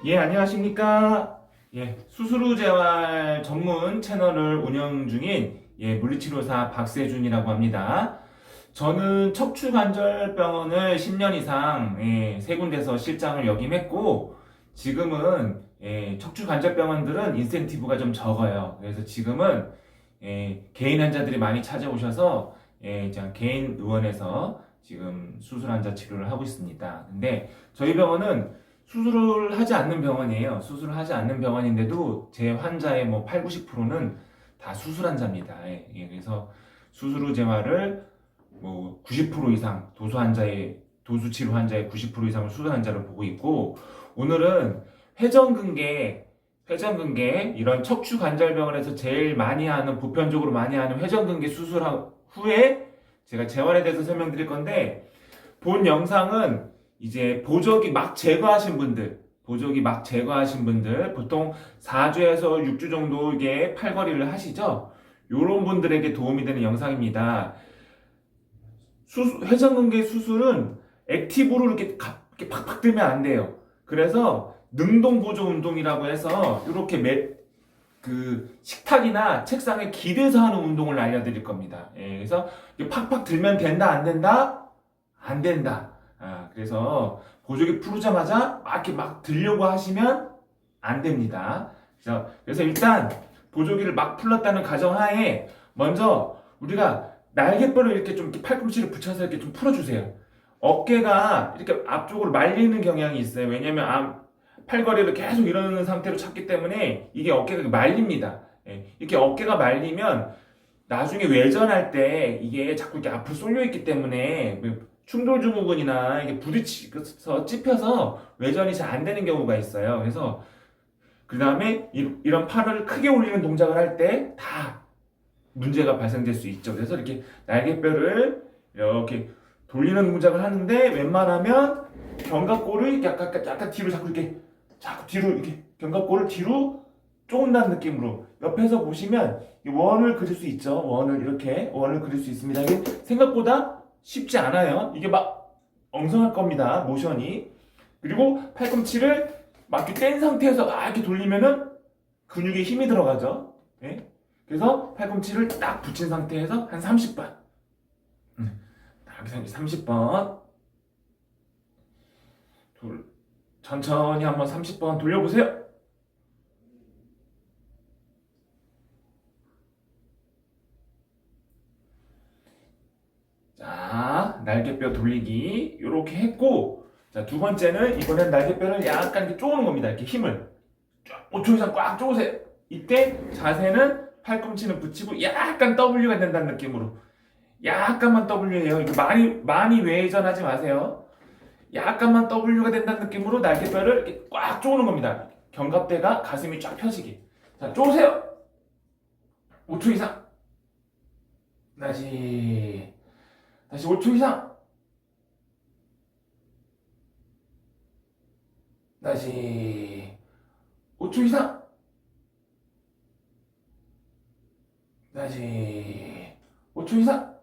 예, 안녕하십니까. 예, 수술후 재활 전문 채널을 운영 중인 물리치료사 박세준이라고 합니다. 저는 척추관절병원을 10년 이상 세 군데서 실장을 역임했고 지금은 척추관절병원들은 인센티브가 좀 적어요. 그래서 지금은 개인 환자들이 많이 찾아오셔서 그냥 개인 의원에서 지금 수술 환자 치료를 하고 있습니다. 근데 저희 병원은 수술을 하지 않는 병원이에요. 수술을 하지 않는 병원인데도 제 환자의 뭐 8, 90%는 다 수술 환자입니다. 그래서 수술 후 재활을 뭐 90% 이상 도수 치료 환자의 90% 이상을 수술 환자로 보고 있고, 오늘은 회전근개 이런 척추 관절병원에서 제일 많이 하는, 보편적으로 많이 하는 회전근개 수술 후에 제가 재활에 대해서 설명드릴 건데, 본 영상은 이제 보조기 막 제거하신 분들 보통 4주에서 6주 정도 이게 팔걸이를 하시죠. 요런 분들에게 도움이 되는 영상입니다. 회전근개 수술은 액티브로 이렇게 팍팍 들면 안 돼요. 그래서 능동 보조 운동이라고 해서 이렇게 식탁이나 책상에 기대서 하는 운동을 알려드릴 겁니다. 그래서 팍팍 들면 된다, 안 된다? 안 된다. 그래서 보조기 풀자마자 막 들려고 하시면 안 됩니다. 그래서 일단 보조기를 막 풀렀다는 가정하에 먼저 우리가 날개뼈를 이렇게 팔꿈치를 붙여서 이렇게 좀 풀어주세요. 어깨가 이렇게 앞쪽으로 말리는 경향이 있어요. 왜냐면 팔걸이를 계속 이러는 상태로 찾기 때문에 이게 어깨가 말립니다. 이렇게 어깨가 말리면 나중에 외전할 때 이게 자꾸 이렇게 앞으로 쏠려 있기 때문에 충돌 증후군이나 이게 부딪혀서 찝혀서 외전이 잘 안 되는 경우가 있어요. 그래서 그 다음에 이런 팔을 크게 올리는 동작을 할 때 다 문제가 발생될 수 있죠. 그래서 이렇게 날개뼈를 이렇게 돌리는 동작을 하는데, 웬만하면 견갑골을 약간 뒤로 자꾸 뒤로 이렇게 견갑골을 뒤로 쪼은다는 느낌으로 옆에서 보시면 원을 그릴 수 있죠. 원을 그릴 수 있습니다. 이게 생각보다 쉽지 않아요. 이게 막 엉성할 겁니다, 모션이. 그리고 팔꿈치를 막 이렇게 뗀 상태에서 막 이렇게 돌리면은 근육에 힘이 들어가죠. 그래서 팔꿈치를 딱 붙인 상태에서 한 30번. 딱 30번. 천천히 한번 30번 돌려보세요. 자, 날개뼈 돌리기 이렇게 했고, 자, 두 번째는 이번엔 날개뼈를 약간 이렇게 쪼는 겁니다. 이렇게 힘을 5초 이상 꽉 쪼으세요. 이때 자세는 팔꿈치는 붙이고 약간 W가 된다는 느낌으로, 약간만 W예요. 이렇게 많이 외전하지 마세요. 약간만 W가 된다는 느낌으로 날개뼈를 이렇게 꽉 쪼는 겁니다. 견갑대가 가슴이 쫙 펴지게. 자, 쪼으세요. 5초 이상. 다시 5초 이상. 다시 5초 이상. 다시 5초 이상.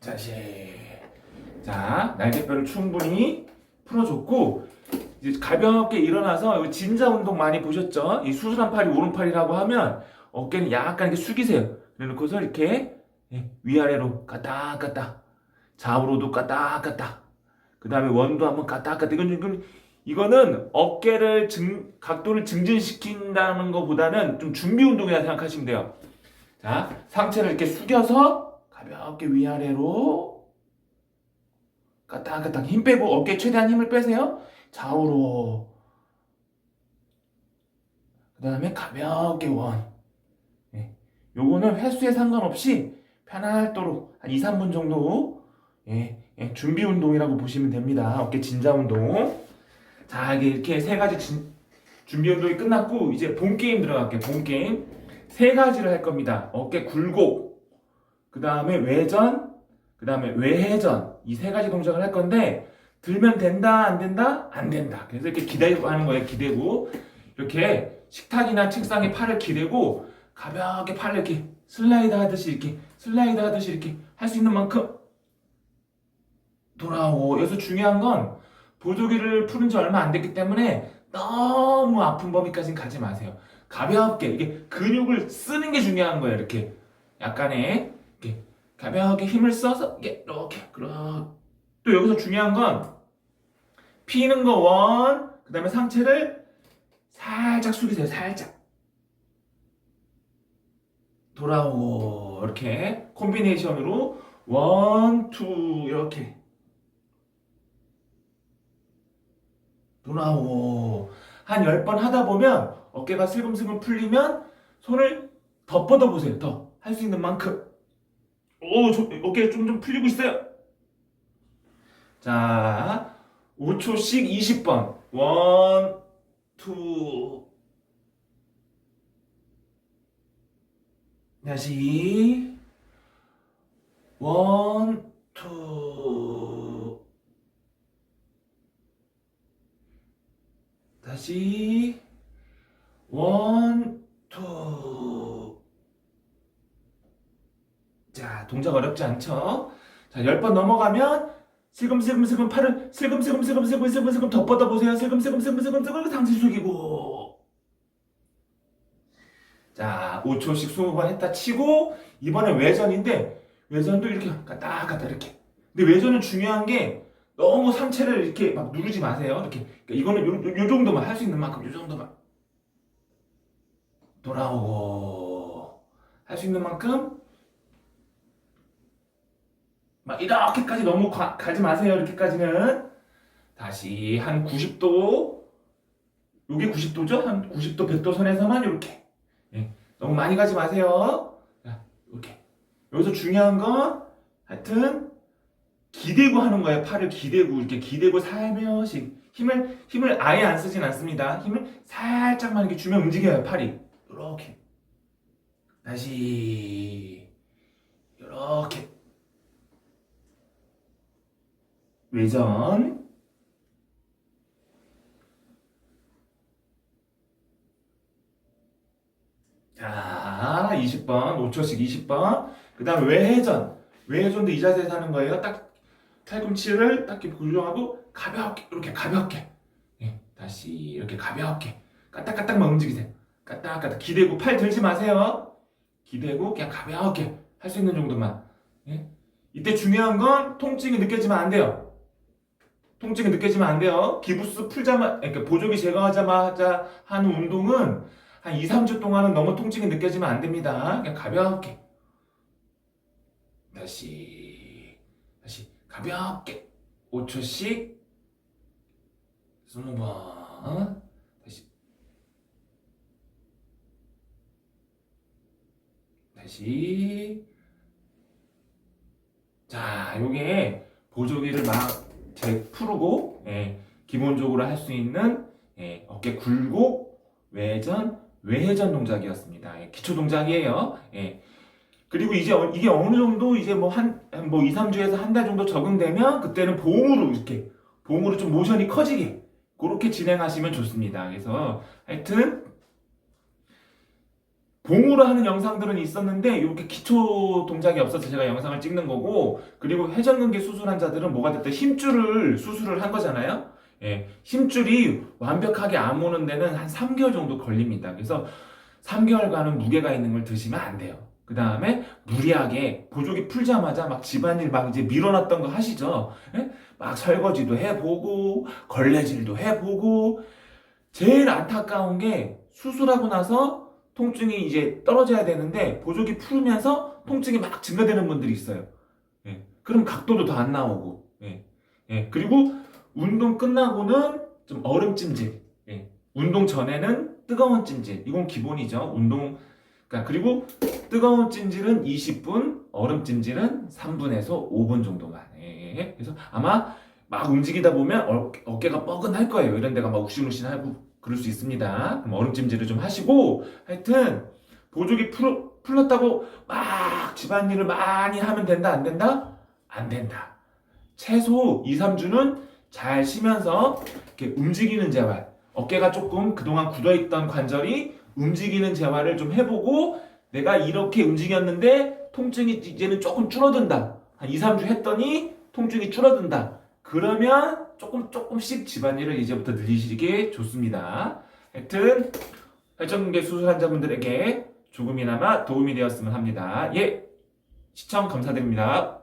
다시. 자, 날개뼈를 충분히 풀어줬고, 이제 가볍게 일어나서 진자 운동 많이 보셨죠? 이 수술한 팔이 오른팔이라고 하면 어깨는 약간 이렇게 숙이세요. 그래놓고서 이렇게 위아래로 까딱까딱, 좌우로도 까딱까딱, 그 다음에 원도 한번 까딱까딱. 이거는 어깨를 각도를 증진시킨다는 것보다는 좀 준비 운동이라 생각하시면 돼요. 자, 상체를 이렇게 숙여서 가볍게 위아래로 까딱까딱 힘 빼고, 어깨에 최대한 힘을 빼세요. 좌우로. 그 다음에 가볍게 원. 요거는 횟수에 상관없이 편할도록 한 2, 3분 정도 준비 운동이라고 보시면 됩니다. 어깨 진자 운동. 자, 이렇게 세 가지 준비 운동이 끝났고, 이제 본 게임 들어갈게요. 본 게임 세 가지를 할 겁니다. 어깨 굴곡, 그 다음에 외전, 그 다음에 외회전, 이 세 가지 동작을 할 건데, 들면 된다, 안 된다? 안 된다. 그래서 이렇게 기대고 하는 거예요. 기대고 이렇게 식탁이나 책상에 팔을 기대고 가볍게 팔을 이렇게 슬라이드 하듯이 이렇게 할 수 있는 만큼 돌아오고. 여기서 중요한 건 보조기를 푸른 지 얼마 안 됐기 때문에 너무 아픈 범위까지는 가지 마세요. 가볍게 이게 근육을 쓰는 게 중요한 거예요. 이렇게 약간의 이렇게 가볍게 힘을 써서 이렇게 그럼 또 여기서 중요한 건 피는 거 원, 그다음에 상체를 살짝 숙이세요. 살짝 돌아오고 이렇게 콤비네이션으로 원, 투 이렇게 돌아오고 한 10번 하다 보면 어깨가 슬금슬금 풀리면 손을 더 뻗어보세요. 더 할 수 있는 만큼. 오, 어깨 좀 풀리고 있어요. 자, 5초씩 20번. 원, 투. 다시. 원, 투. 다시. 원, 투. 자, 동작 어렵지 않죠? 자, 10번 넘어가면 슬금슬금슬금 팔을 슬금슬금슬금슬금슬금 더 뻗어보세요. 슬금슬금슬금슬금 상체 숙이고. 자, 5초씩 20번 했다 치고 이번엔 외전인데 외전도 이렇게 갔다 갔다 이렇게. 근데 외전은 중요한 게 너무 상체를 이렇게 막 누르지 마세요. 이렇게. 그러니까 이거는 요 정도만 할 수 있는 만큼 요 정도만. 돌아오고 할 수 있는 만큼 막 이렇게까지 너무 가지 마세요. 이렇게까지는 다시 한 90도 요게 90도죠? 한 90도 100도 선에서만 이렇게 너무 많이 가지 마세요. 자, 이렇게 여기서 중요한 건 하여튼 기대고 하는 거예요. 팔을 기대고 이렇게 기대고 살며시 힘을 아예 안 쓰진 않습니다. 힘을 살짝만 이렇게 주면 움직여요. 팔이 이렇게 다시 이렇게 외전 자 20번 5초씩 20번 그 다음 외회전도 이 자세에서 하는 거예요. 딱 팔꿈치를 딱 이렇게 고정하고 가볍게 이렇게 가볍게 다시 이렇게 가볍게 까딱까딱만 움직이세요. 까딱까딱 기대고 팔 들지 마세요. 기대고 그냥 가볍게 할 수 있는 정도만 이때 중요한 건 통증이 느껴지면 안 돼요. 통증이 느껴지면 안 돼요. 기부스 풀자마자, 그러니까 보조기 제거하자마자 하는 운동은 한 2, 3주 동안은 너무 통증이 느껴지면 안 됩니다. 그냥 가볍게. 다시 가볍게. 5초씩 20번. 다시. 자, 요게 보조기를 막 풀고 기본적으로 할 수 있는 어깨 굴곡 외회전 동작이었습니다. 기초 동작이에요. 그리고 이제 이게 어느 정도 이제 뭐 2, 3주에서 한 달 정도 적응되면 그때는 봉으로 좀 모션이 커지게 그렇게 진행하시면 좋습니다. 그래서 하여튼 봉으로 하는 영상들은 있었는데 이렇게 기초 동작이 없어서 제가 영상을 찍는 거고, 그리고 회전근개 수술한 자들은 뭐가 됐든 힘줄을 수술을 한 거잖아요. 힘줄이 완벽하게 안 오는 데는 한 3개월 정도 걸립니다. 그래서 3개월간은 무게가 있는 걸 드시면 안 돼요. 그 다음에 무리하게 보조기 풀자마자 막 집안일 막 이제 밀어놨던 거 하시죠. 막 설거지도 해보고 걸레질도 해보고. 제일 안타까운 게 수술하고 나서 통증이 이제 떨어져야 되는데 보조기 풀면서 통증이 막 증가되는 분들이 있어요. 그럼 각도도 더 안 나오고. 그리고 운동 끝나고는 좀 얼음찜질. 운동 전에는 뜨거운 찜질. 이건 기본이죠. 그러니까 그리고 뜨거운 찜질은 20분, 얼음 찜질은 3분에서 5분 정도만. 그래서 아마 막 움직이다 보면 어깨가 뻐근할 거예요. 이런 데가 막 욱신욱신하고 그럴 수 있습니다. 그럼 얼음찜질을 좀 하시고, 하여튼 보조기 풀었다고 막 집안일을 많이 하면 된다 안 된다? 안 된다. 최소 2, 3주는 잘 쉬면서 이렇게 움직이는 재활, 어깨가 조금 그동안 굳어있던 관절이 움직이는 재활을 좀 해보고, 내가 이렇게 움직였는데 통증이 이제는 조금 줄어든다. 한 2, 3주 했더니 통증이 줄어든다. 그러면 조금씩 집안일을 이제부터 늘리시기 좋습니다. 하여튼 혈전근개 수술 환자분들에게 조금이나마 도움이 되었으면 합니다. 예, 시청 감사드립니다.